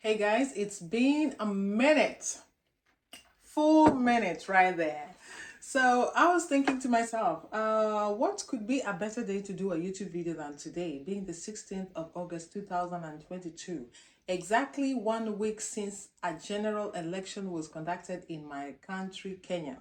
Hey guys, it's been a minute, full minute right there. So I was thinking to myself, what could be a better day to do a YouTube video than today, being the 16th of August 2022, exactly 1 week since a general election was conducted in my country, Kenya.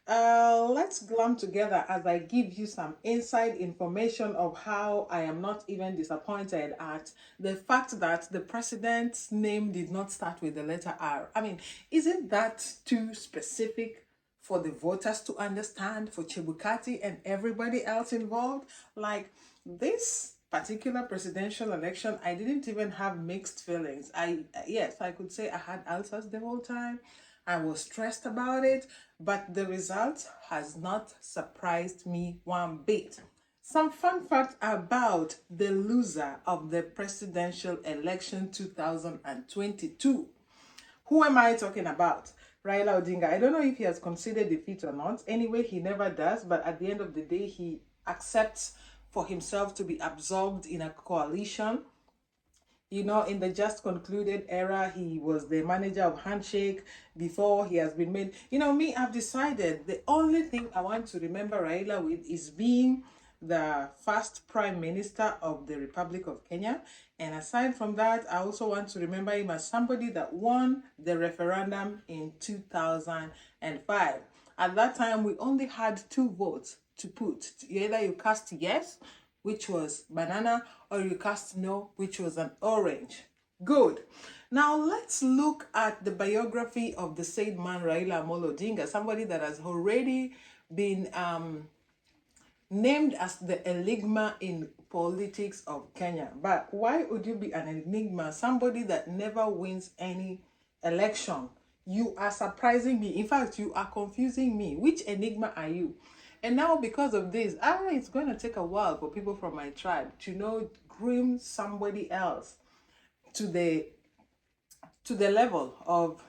Let's glam together as I give you some inside information of how I am not even disappointed at the fact that the president's name did not start with the letter R. I mean, isn't that too specific for the voters to understand, for Chebukati and everybody else involved? Like this particular presidential election, I didn't even have mixed feelings. Yes, I could say I had ulcers the whole time. I was stressed about it, but the result has not surprised me one bit. Some fun facts about the loser of the presidential election 2022. Who am I talking about? Raila Odinga. I don't know if he has conceded defeat or not. Anyway, he never does, but at the end of the day, he accepts for himself to be absorbed in a coalition. You know, in the just concluded era, he was the manager of Handshake before he has been made. You know, me, I've decided the only thing I want to remember Raila with is being the first prime minister of the Republic of Kenya. And aside from that, I also want to remember him as somebody that won the referendum in 2005. At that time, we only had two votes to put. Either you cast yes, which was banana, or you cast no, which was an orange. Good. Now let's look at the biography of the said man Raila Odinga, somebody that has already been named as the enigma in politics of Kenya. But why would you be an enigma? Somebody that never wins any election. You are surprising me. In fact, you are confusing me. Which enigma are you? And now because of this, it's going to take a while for people from my tribe to groom somebody else to the level of,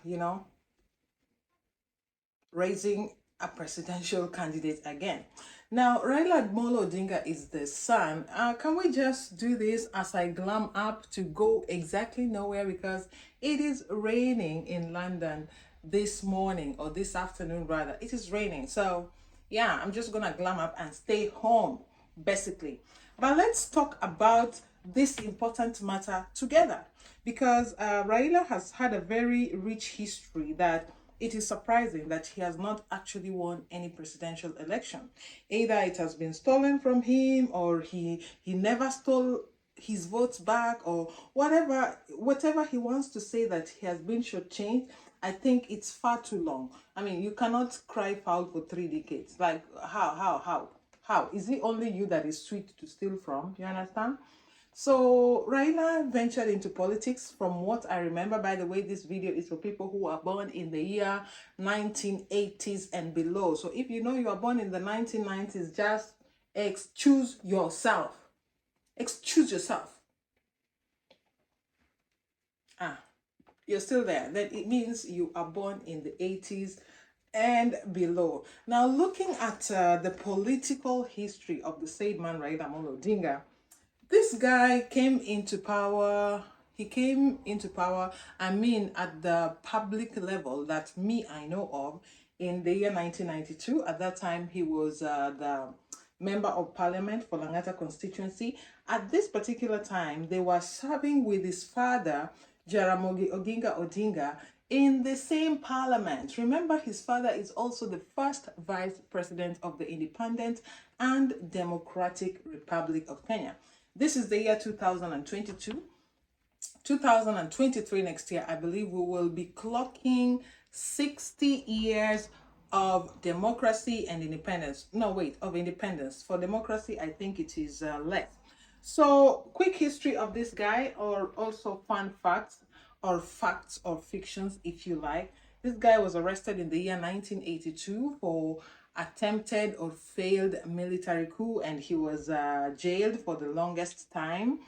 raising a presidential candidate again. Now, Raila Odinga is the son. Can we just do this as I glam up to go exactly nowhere, because it is raining in London this morning, or this afternoon rather. It is raining. So yeah, I'm just gonna glam up and stay home basically. But let's talk about this important matter together, because Raila has had a very rich history that it is surprising that he has not actually won any presidential election. Either it has been stolen from him, or he never stole his votes back, or whatever he wants to say that he has been shortchanged. I think it's far too long. I mean, you cannot cry foul for 3 decades. Like, how? Is it only you that is sweet to steal from? You understand? So Raila ventured into politics from what I remember. By the way, this video is for people who are born in the year 1980s and below. So if you know you are born in the 1990s, just excuse yourself. Excuse yourself. You're still there. Then it means you are born in the 80s and below. Now, looking at the political history of the said man Raila Odinga, this guy came into power. He came into power, I mean, at the public level that I know of, in the year 1992. At that time, he was the member of parliament for Langata constituency. At this particular time, they were serving with his father, Jaramogi Oginga Odinga, in the same parliament. Remember, his father is also the first vice president of the Independent and Democratic Republic of Kenya. This is the year 2022. 2023 next year, I believe we will be clocking 60 years of democracy and independence. No, wait, of independence. For democracy, I think it is less. So, quick history of this guy, or also fun facts or fictions, if you like. This guy was arrested in the year 1982 for attempted or failed military coup, and he was jailed for the longest time,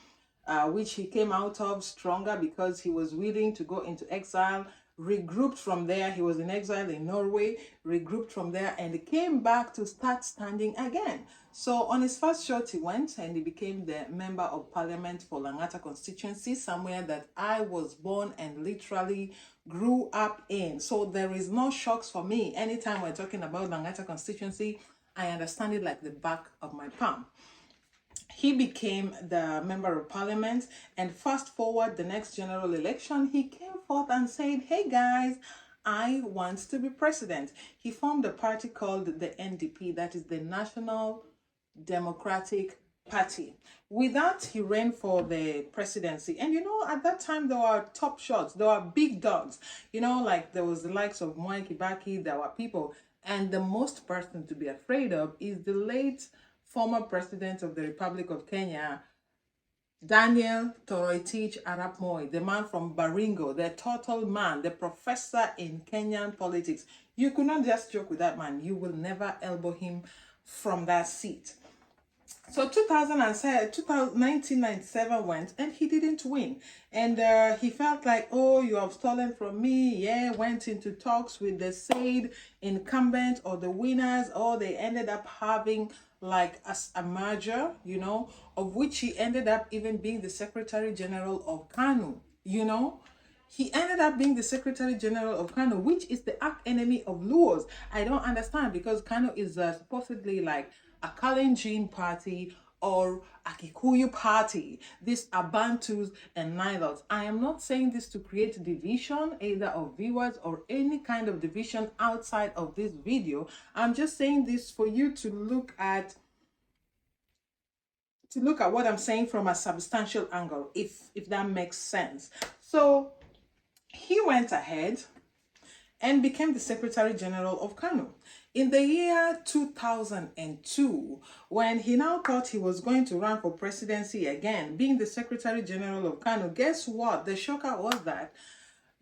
which he came out of stronger because he was willing to go into exile regrouped from there. He was in exile in Norway, regrouped from there, and he came back to start standing again. So on his first shot, he went and he became the member of parliament for Langata constituency, somewhere that I was born and literally grew up in. So there is no shocks for me. Anytime we're talking about Langata constituency, I understand it like the back of my palm. He became the member of parliament, and fast forward the next general election, he came forth and said, hey guys, I want to be president. He formed a party called the NDP, that is the National Democratic Party. With that, he ran for the presidency. And at that time, there were top shots, there were big dogs. Like there was the likes of Mwai Kibaki, there were people. And the most person to be afraid of is the late former president of the Republic of Kenya, Daniel Toroitich Arap Moi, the man from Baringo, the total man, the professor in Kenyan politics. You could not just joke with that man. You will never elbow him from that seat. So 1997 went and he didn't win. And he felt like, oh, you have stolen from me. Yeah, went into talks with the said incumbent or the winners, or they ended up having like a merger, of which he ended up even being the Secretary General of KANU, He ended up being the Secretary General of KANU, which is the arch enemy of Luos. I don't understand, because KANU is supposedly like a Kalenjin party or a Kikuyu party. These are Bantus and Nilots. I am not saying this to create division, either of viewers or any kind of division outside of this video. I'm just saying this for you to look at what I'm saying from a substantial angle, if that makes sense. So he went ahead and became the Secretary General of KANU. In the year 2002, when he now thought he was going to run for presidency again, being the Secretary General of KANU, guess what? The shocker was that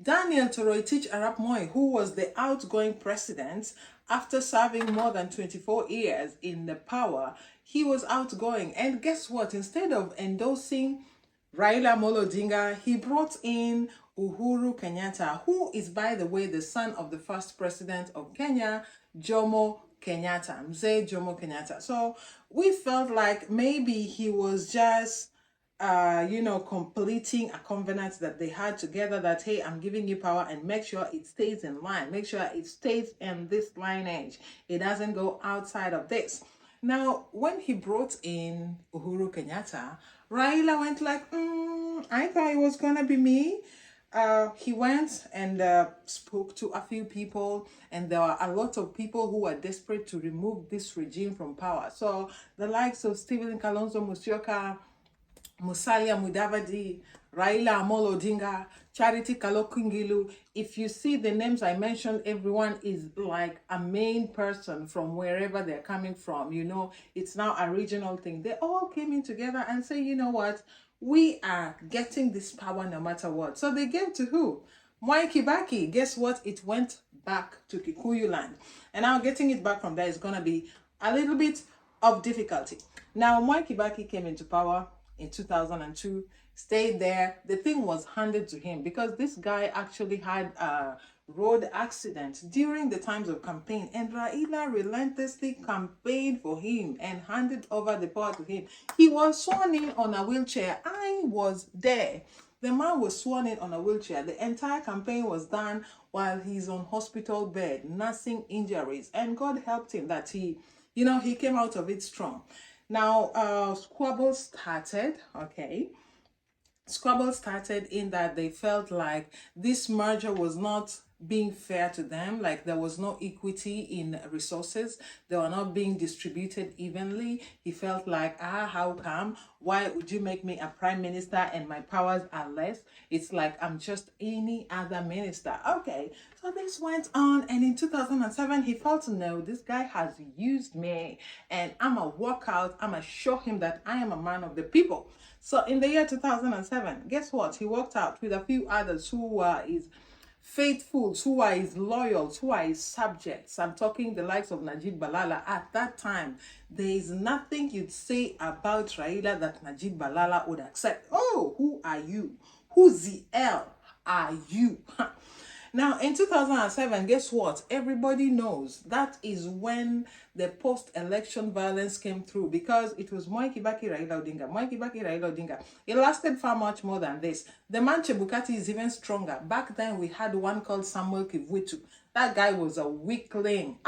Daniel Toroitich Arap Moi, who was the outgoing president, after serving more than 24 years in the power, he was outgoing. And guess what? Instead of endorsing Raila Odinga, he brought in Uhuru Kenyatta, who is, by the way, the son of the first president of Kenya, Jomo Kenyatta, Mzee Jomo Kenyatta. So we felt like maybe he was just, completing a covenant that they had together, that, hey, I'm giving you power and make sure it stays in line. Make sure it stays in this lineage. It doesn't go outside of this. Now, when he brought in Uhuru Kenyatta, Raila went like, I thought it was going to be me. He went and spoke to a few people, and there were a lot of people who were desperate to remove this regime from power. So the likes of Stephen Kalonzo Musyoka, Musalia Mudavadi, Raila Odinga, Charity Kalokungilu. If you see the names I mentioned, everyone is like a main person from wherever they're coming from. It's now a regional thing. They all came in together and say, you know what? We are getting this power no matter what. So they gave to who? Mwai Kibaki. Guess what? It went back to Kikuyu land. And now getting it back from there is going to be a little bit of difficulty. Now, Mwai Kibaki came into power in 2002, stayed there. The thing was handed to him because this guy actually had a road accident during the times of campaign, and Raila relentlessly campaigned for him and handed over the power to him. He was sworn in on a wheelchair. I was there. The man was sworn in on a wheelchair. The entire campaign was done while he's on hospital bed, nursing injuries, and God helped him that he came out of it strong. Now, squabbles started, Squabbles started in that they felt like this merger was not being fair to them, like there was no equity in resources, they were not being distributed evenly. He felt like, how come? Why would you make me a prime minister and my powers are less? It's like I'm just any other minister. Okay, so this went on, and in 2007 he felt, no, this guy has used me and I'm a walk out, I'm gonna show him that I am a man of the people. So in the year 2007, guess what? He walked out with a few others who were his faithfuls, who are his loyals, who are his subjects. I'm talking the likes of Najib Balala. At that time, there is nothing you'd say about Raila that Najib Balala would accept. Oh, who are you? Who the hell are you? Now, in 2007, guess what? Everybody knows that is when the post-election violence came through, because it was Moi Kibaki, Raila Odinga. Moi Kibaki, Raila Odinga. It lasted far much more than this. The man Chebukati is even stronger. Back then, we had one called Samuel Kivuitu. That guy was a weakling.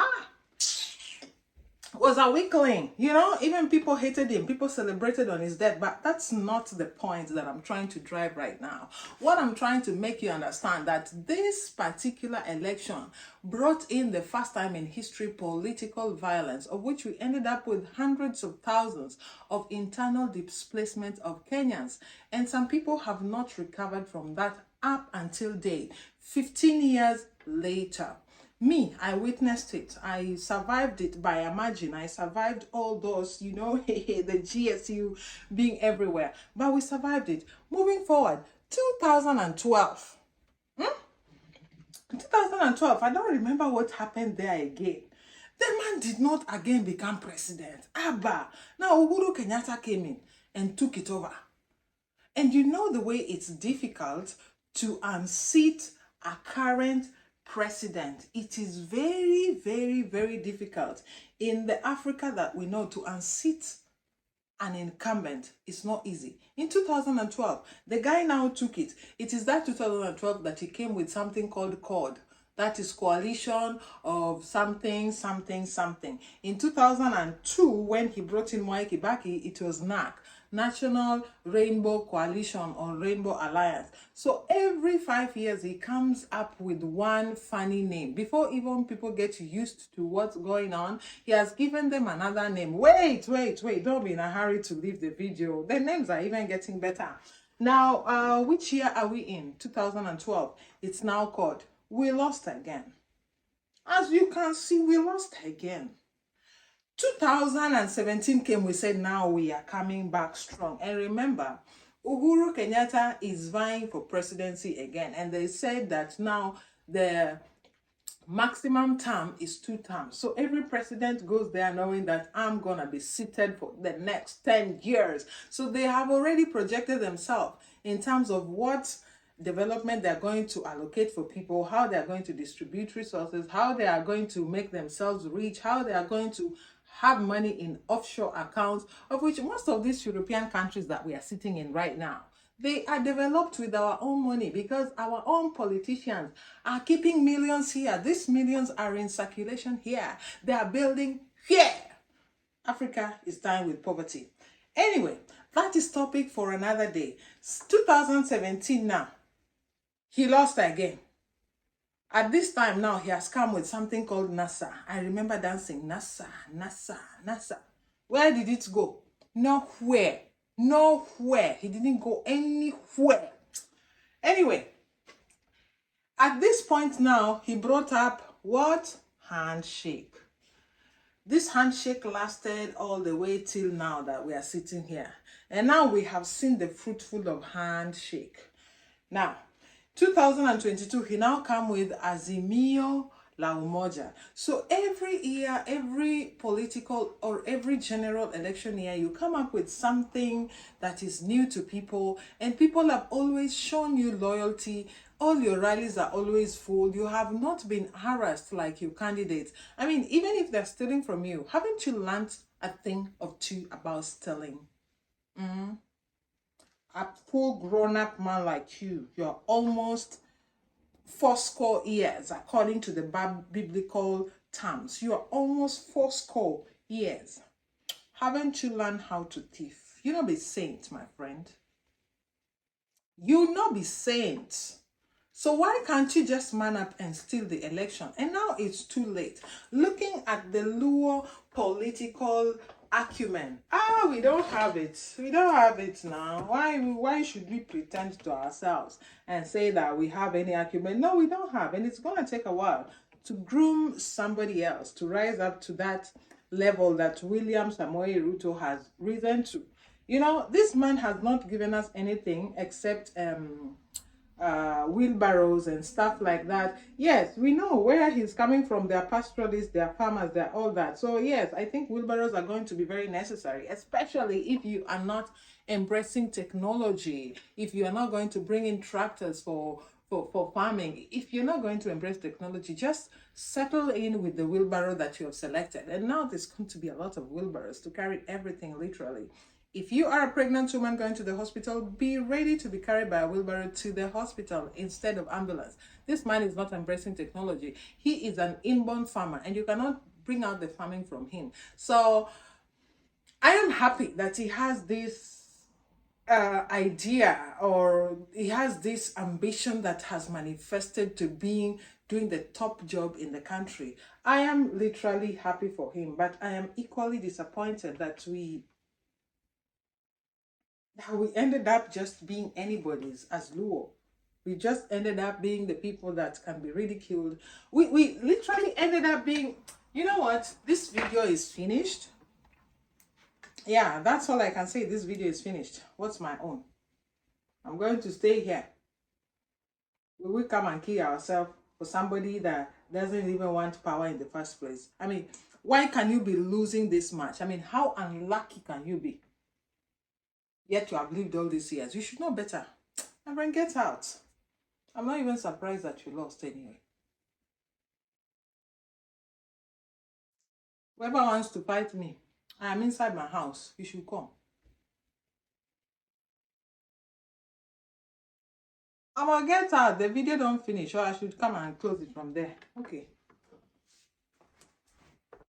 Was a weakling, you know. Even people hated him, people celebrated on his death, but that's not the point that I'm trying to drive right now. What I'm trying to make you understand, that this particular election brought in the first time in history political violence, of which we ended up with hundreds of thousands of internal displacement of Kenyans, and some people have not recovered from that up until date, 15 years later. Me, I witnessed it. I survived it by a margin. I survived all those, you know, the GSU being everywhere. But we survived it. Moving forward, 2012. 2012, I don't remember what happened there again. The man did not again become president. Abba. Now, Uhuru Kenyatta came in and took it over. And you know the way it's difficult to unseat a current president. It is very, very, very difficult in the Africa that we know to unseat an incumbent. It's not easy. In 2012, the guy now took it. It is that 2012 that he came with something called CORD. That is coalition of something, something, something. In 2002, when he brought in Mwai Kibaki, it was NAC. National Rainbow Coalition or Rainbow Alliance. So every 5 years he comes up with one funny name. Before even people get used to what's going on, he has given them another name. Wait, don't be in a hurry to leave the video. The names are even getting better. Now, which year are we in? 2012. It's now called We Lost Again. As you can see, we lost again. 2017 came, we said now we are coming back strong. And remember, Uhuru Kenyatta is vying for presidency again. And they said that now the maximum term is 2 terms. So every president goes there knowing that I'm going to be seated for the next 10 years. So they have already projected themselves in terms of what development they're going to allocate for people, how they're going to distribute resources, how they are going to make themselves rich, how they are going to have money in offshore accounts, of which most of these European countries that we are sitting in right now, they are developed with our own money because our own politicians are keeping millions here. These millions are in circulation here. They are building here. Africa is dying with poverty. Anyway, that is topic for another day. 2017 now, he lost again. At this time now, he has come with something called NASA. I remember dancing, NASA. Where did it go? Nowhere. He didn't go anywhere. Anyway, at this point now, he brought up what? Handshake. This handshake lasted all the way till now that we are sitting here. And now we have seen the fruitful of handshake. Now, 2022, he now come with Azimio la Umoja. So every year, every political or every general election year, you come up with something that is new to people, and people have always shown you loyalty. All your rallies are always full. You have not been harassed like your candidates. I mean, even if they're stealing from you, haven't you learned a thing or two about stealing? A full grown-up man like you, you're almost 80 years, according to the biblical terms. You are almost 80 years. Haven't you learned how to thief? You not be saint, my friend. You not be saint. So why can't you just man up and steal the election? And now it's too late. Looking at the Luo political acumen. We don't have it. We don't have it now. Why should we pretend to ourselves and say that we have any acumen? No, we don't have. And it's going to take a while to groom somebody else to rise up to that level that William Samoei Ruto has risen to. You know, this man has not given us anything except wheelbarrows and stuff like that. Yes, we know where he's coming from. They're pastoralists, they're farmers, they're all that. So yes, I think wheelbarrows are going to be very necessary, especially if you are not embracing technology, if you are not going to bring in tractors for for farming. If you're not going to embrace technology, just settle in with the wheelbarrow that you have selected. And now there's going to be a lot of wheelbarrows to carry everything literally. If you are a pregnant woman going to the hospital, be ready to be carried by a wheelbarrow to the hospital instead of ambulance. This man is not embracing technology. He is an inborn farmer, and you cannot bring out the farming from him. So I am happy that he has this idea, or he has this ambition that has manifested to being doing the top job in the country. I am literally happy for him, but I am equally disappointed that we ended up just being anybody's as Luo. We just ended up being the people that can be ridiculed. We literally ended up being, you know what? This video is finished. Yeah, that's all I can say. This video is finished. What's my own? I'm going to stay here. We will come and kill ourselves for somebody that doesn't even want power in the first place. I mean, why can you be losing this much? I mean, how unlucky can you be? Yet you have lived all these years. You should know better. And then get out. I'm not even surprised that you lost anyway. Whoever wants to fight me, I am inside my house. You should come. I'm gonna get out. The video don't finish, or I should come and close it from there. Okay.